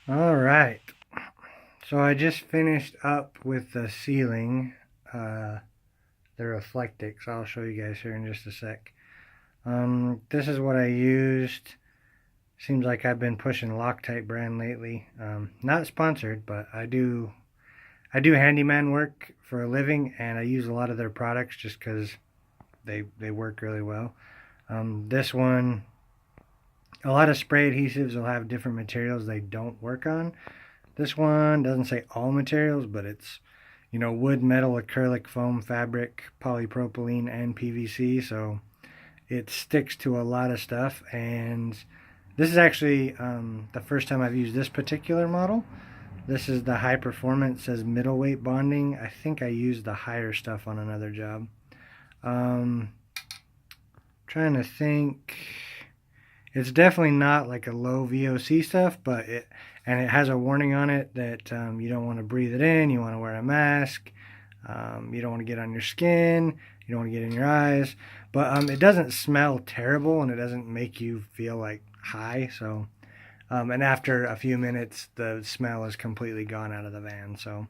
All right. So I just finished up with the ceiling, the Reflectix. I'll show you guys here in just a sec. This is what I used. Seems like I've been pushing Loctite brand lately. Not sponsored, but I do handyman work for a living, and I use a lot of their products just because they work really well. This one, a lot of spray adhesives will have different materials they don't work on. This one doesn't say all materials, but it's, wood, metal, acrylic, foam, fabric, polypropylene, and PVC. So it sticks to a lot of stuff. And this is actually the first time I've used this particular model. This is the high performance, says middleweight bonding. I think I used the higher stuff on another job. Trying to think. It's definitely not like a low VOC stuff, but it has a warning on it that you don't want to breathe it in. You want to wear a mask. You don't want to get on your skin. You don't want to get in your eyes. But it doesn't smell terrible, and it doesn't make you feel like high. So, and after a few minutes, the smell is completely gone out of the van. So,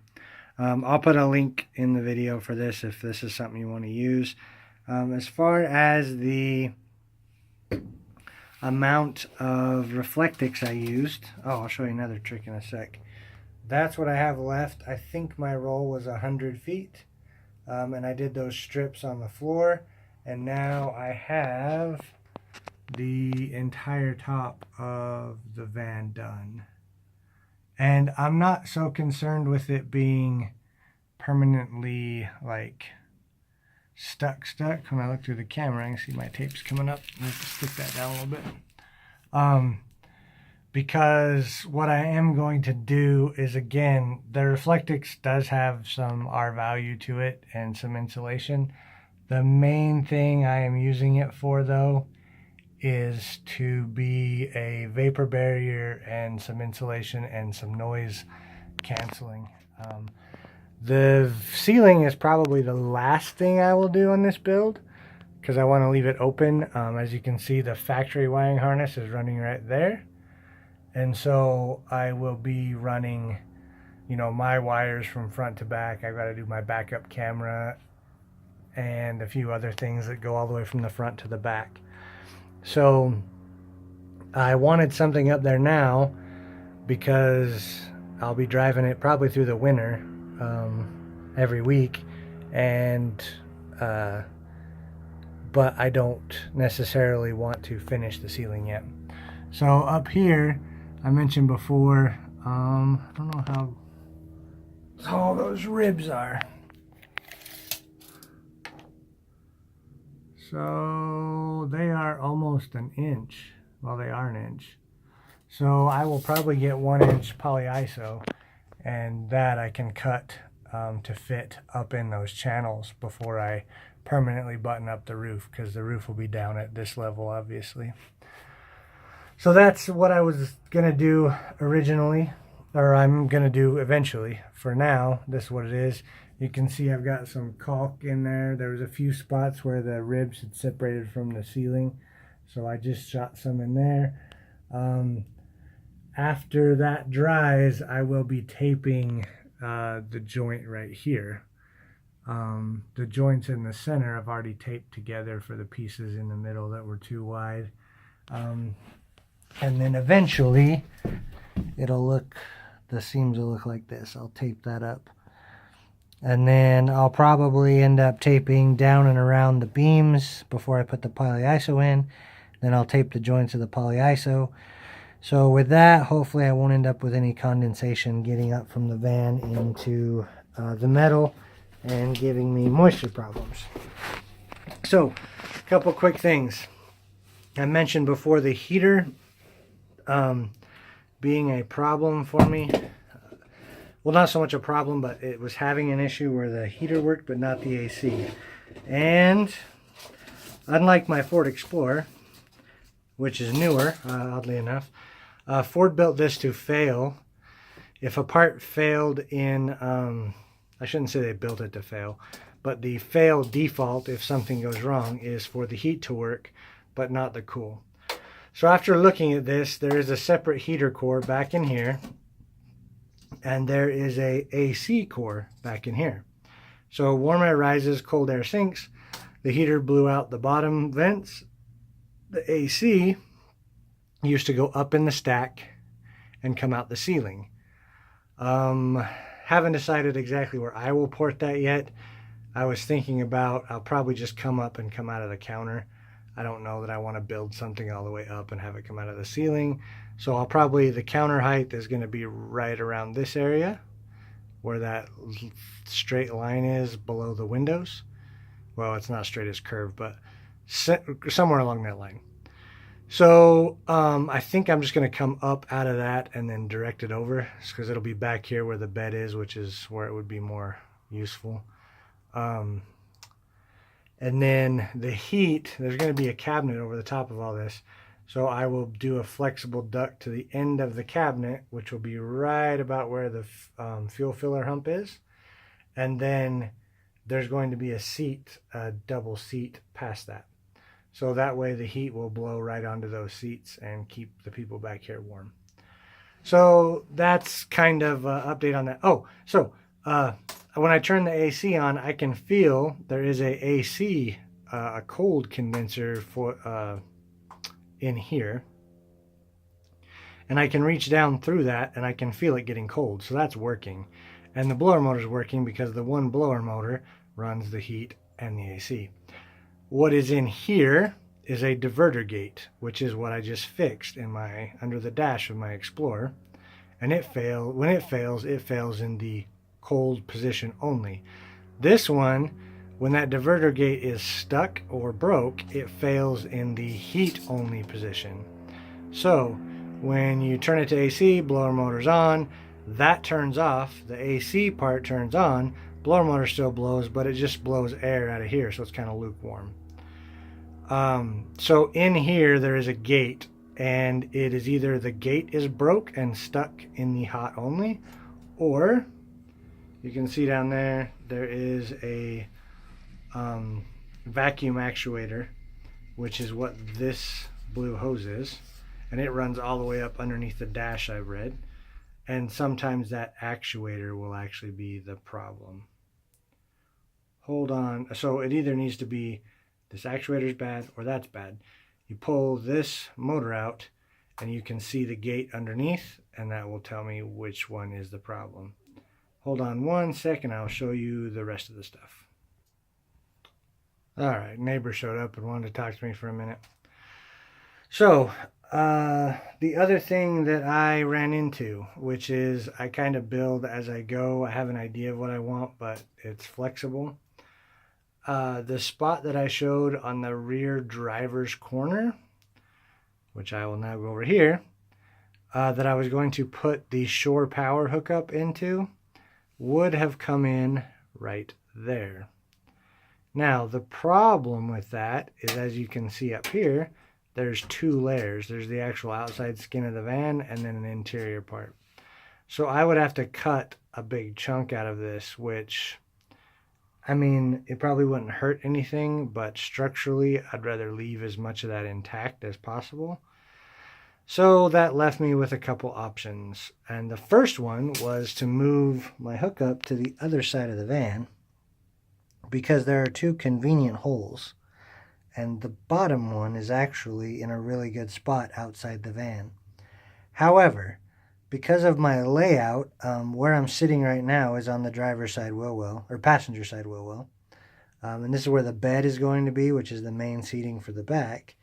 I'll put a link in the video for this if this is something you want to use. As far as the amount of Reflectix I used, I'll show you another trick in a sec. That's what I have left. I think my roll was 100 feet, and I did those strips on the floor, and now I have the entire top of the van done. And I'm not so concerned with it being permanently like stuck. When I look through the camera, I can see my tape's coming up. I have to stick that down a little bit. Because what I am going to do is, again, the Reflectix does have some R value to it and some insulation. The main thing I am using it for, though, is to be a vapor barrier and some insulation and some noise canceling. The ceiling is probably the last thing I will do on this build because I want to leave it open. As you can see, the factory wiring harness is running right there. And so I will be running, my wires from front to back. I've got to do my backup camera and a few other things that go all the way from the front to the back. So I wanted something up there now because I'll be driving it probably through the winter every week, and but I don't necessarily want to finish the ceiling yet. So up here, I mentioned before, I don't know how tall those ribs are. So they are almost an inch. Well, they are an inch. So I will probably get 1-inch polyiso, and that I can cut to fit up in those channels before I permanently button up the roof, because the roof will be down at this level, obviously. So that's what I was going to do originally, or I'm going to do eventually. For now, this is what it is. You can see I've got some caulk in there. There was a few spots where the ribs had separated from the ceiling, so I just shot some in there. After that dries, I will be taping the joint right here. The joints in the center I've already taped together for the pieces in the middle that were too wide. And then eventually the seams will look like this. I'll tape that up. And then I'll probably end up taping down and around the beams before I put the polyiso in. Then I'll tape the joints of the polyiso. So with that, hopefully I won't end up with any condensation getting up from the van into the metal and giving me moisture problems. So, a couple quick things. I mentioned before the heater being a problem for me. Well, not so much a problem, but it was having an issue where the heater worked but not the AC. And unlike my Ford Explorer, which is newer, oddly enough, Ford built this to fail. If a part failed in, I shouldn't say they built it to fail, but the fail default, if something goes wrong, is for the heat to work, but not the cool. So after looking at this, there is a separate heater core back in here, and there is a AC core back in here. So warm air rises, cold air sinks. The heater blew out the bottom vents. The AC used to go up in the stack and come out the ceiling. Haven't decided exactly where I will port that yet. I was thinking about, I'll probably just come up and come out of the counter. I don't know that I want to build something all the way up and have it come out of the ceiling. So I'll probably, the counter height is going to be right around this area where that straight line is below the windows. Well, it's not straight, it's curved, but somewhere along that line. So I think I'm just going to come up out of that and then direct it over, because it'll be back here where the bed is, which is where it would be more useful. And then the heat, there's going to be a cabinet over the top of all this. So I will do a flexible duct to the end of the cabinet, which will be right about where the fuel filler hump is. And then there's going to be a seat, a double seat past that. So that way the heat will blow right onto those seats and keep the people back here warm. So that's kind of an update on that. Oh, so when I turn the AC on, I can feel there is a AC, a cold condenser for in here. And I can reach down through that and I can feel it getting cold. So that's working. And the blower motor is working because the one blower motor runs the heat and the AC. What is in here is a diverter gate, which is what I just fixed in my under the dash of my Explorer. And when it fails in the cold position only. This one, when that diverter gate is stuck or broke, it fails in the heat only position. So when you turn it to AC, blower motor's on, that turns off, the AC part turns on, blower motor still blows, but it just blows air out of here, so it's kind of lukewarm. So in here there is a gate, and it is either the gate is broke and stuck in the hot only, or you can see down there, there is a vacuum actuator, which is what this blue hose is, and it runs all the way up underneath the dash, I've read. And sometimes that actuator will actually be the problem. Hold on. So it either needs to be this actuator is bad or that's bad. You pull this motor out and you can see the gate underneath, and that will tell me which one is the problem. Hold on 1 second. I'll show you the rest of the stuff. All right. Neighbor showed up and wanted to talk to me for a minute. So the other thing that I ran into, which is I kind of build as I go. I have an idea of what I want, but it's flexible. The spot that I showed on the rear driver's corner, which I will now go over here, that I was going to put the shore power hookup into, would have come in right there. Now, the problem with that is, as you can see up here, there's two layers. There's the actual outside skin of the van and then an interior part. So I would have to cut a big chunk out of this, which, I mean, it probably wouldn't hurt anything, but structurally, I'd rather leave as much of that intact as possible. So that left me with a couple options. And the first one was to move my hookup to the other side of the van, because there are two convenient holes. And the bottom one is actually in a really good spot outside the van. However, because of my layout, where I'm sitting right now is on the driver's side wheel well, or passenger side wheel well. And this is where the bed is going to be, which is the main seating for the back.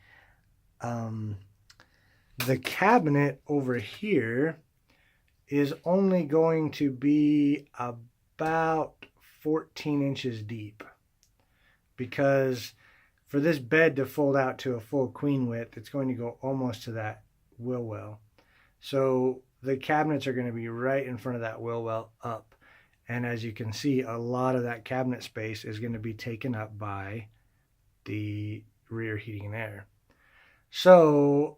The cabinet over here is only going to be about 14 inches deep, because for this bed to fold out to a full queen width, it's going to go almost to that wheel well. So the cabinets are going to be right in front of that wheel well up. And as you can see, a lot of that cabinet space is going to be taken up by the rear heating and air. So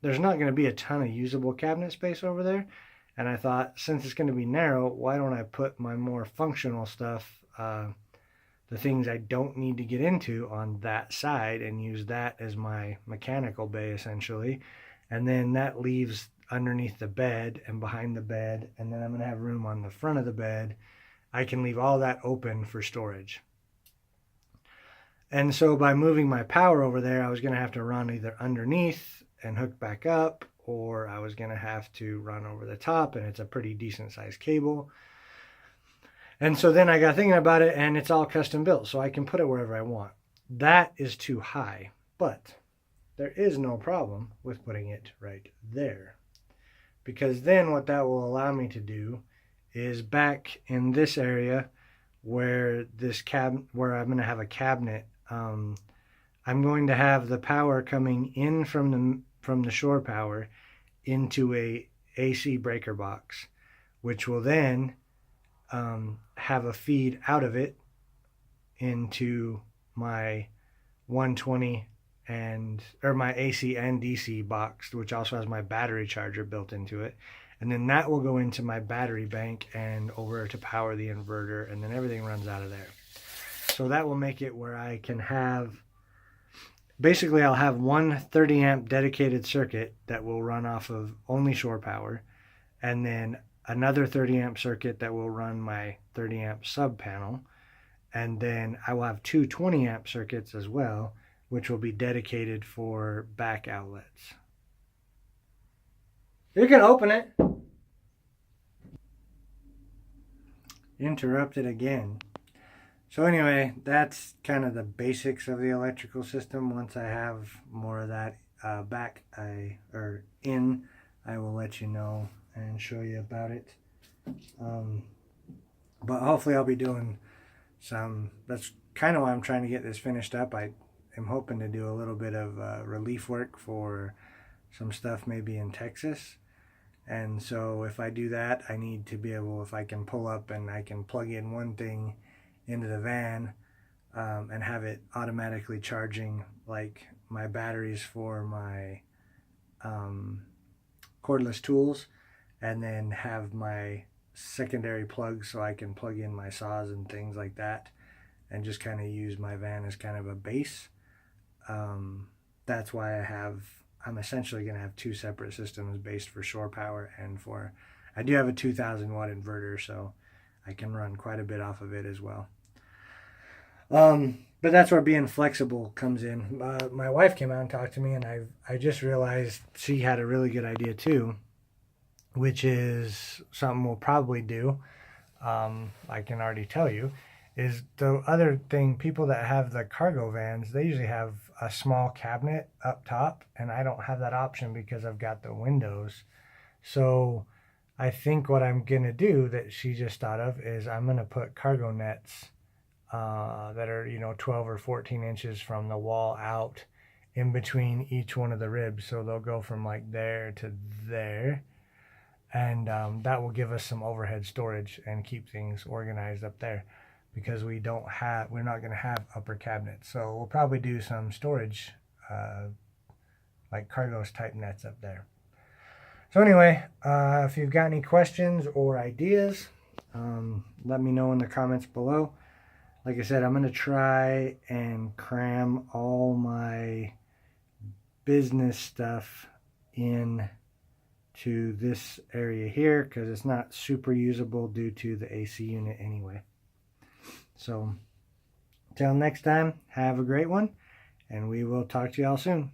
there's not going to be a ton of usable cabinet space over there. And I thought, since it's going to be narrow, why don't I put my more functional stuff, the things I don't need to get into, on that side, and use that as my mechanical bay essentially. And then that leaves underneath the bed and behind the bed, and then I'm going to have room on the front of the bed. I can leave all that open for storage. And so by moving my power over there, I was going to have to run either underneath and hook back up, or I was going to have to run over the top, and it's a pretty decent sized cable. And so then I got thinking about it, and it's all custom built, so I can put it wherever I want. That is too high, but there is no problem with putting it right there. Because then what that will allow me to do is back in this area where where I'm going to have a cabinet, I'm going to have the power coming in from the shore power into a AC breaker box, which will then have a feed out of it into my 120 or my AC and DC box, which also has my battery charger built into it. And then that will go into my battery bank and over to power the inverter, and then everything runs out of there. So that will make it where I can have, basically I'll have one 30 amp dedicated circuit that will run off of only shore power, and then another 30 amp circuit that will run my 30 amp sub panel. And then I will have two 20 amp circuits as well, which will be dedicated for back outlets. You can open it. Interrupted again. So anyway, that's kind of the basics of the electrical system. Once I have more of that I will let you know and show you about it. But hopefully I'll be doing that's kind of why I'm trying to get this finished up. I am hoping to do a little bit of relief work for some stuff maybe in Texas. And so if I do that, I need to be able, if I can pull up and I can plug in one thing into the van and have it automatically charging, like my batteries for my cordless tools, and then have my secondary plugs so I can plug in my saws and things like that, and just kind of use my van as kind of a base. That's why I'm essentially going to have two separate systems based for shore power and I do have a 2000 watt inverter, so I can run quite a bit off of it as well. But that's where being flexible comes in. My wife came out and talked to me, and I just realized she had a really good idea too, which is something we'll probably do. I can already tell you, is the other thing, people that have the cargo vans, they usually have a small cabinet up top, and I don't have that option because I've got the windows. So I think what I'm going to do that she just thought of is I'm going to put cargo nets that are 12 or 14 inches from the wall out in between each one of the ribs. So they'll go from like there to there. And that will give us some overhead storage and keep things organized up there, because we're not going to have upper cabinets. So we'll probably do some storage, like cargos type nets up there. So anyway, if you've got any questions or ideas, let me know in the comments below. Like I said, I'm going to try and cram all my business stuff in to this area here, because it's not super usable due to the AC unit anyway. So until next time, have a great one, and we will talk to y'all soon.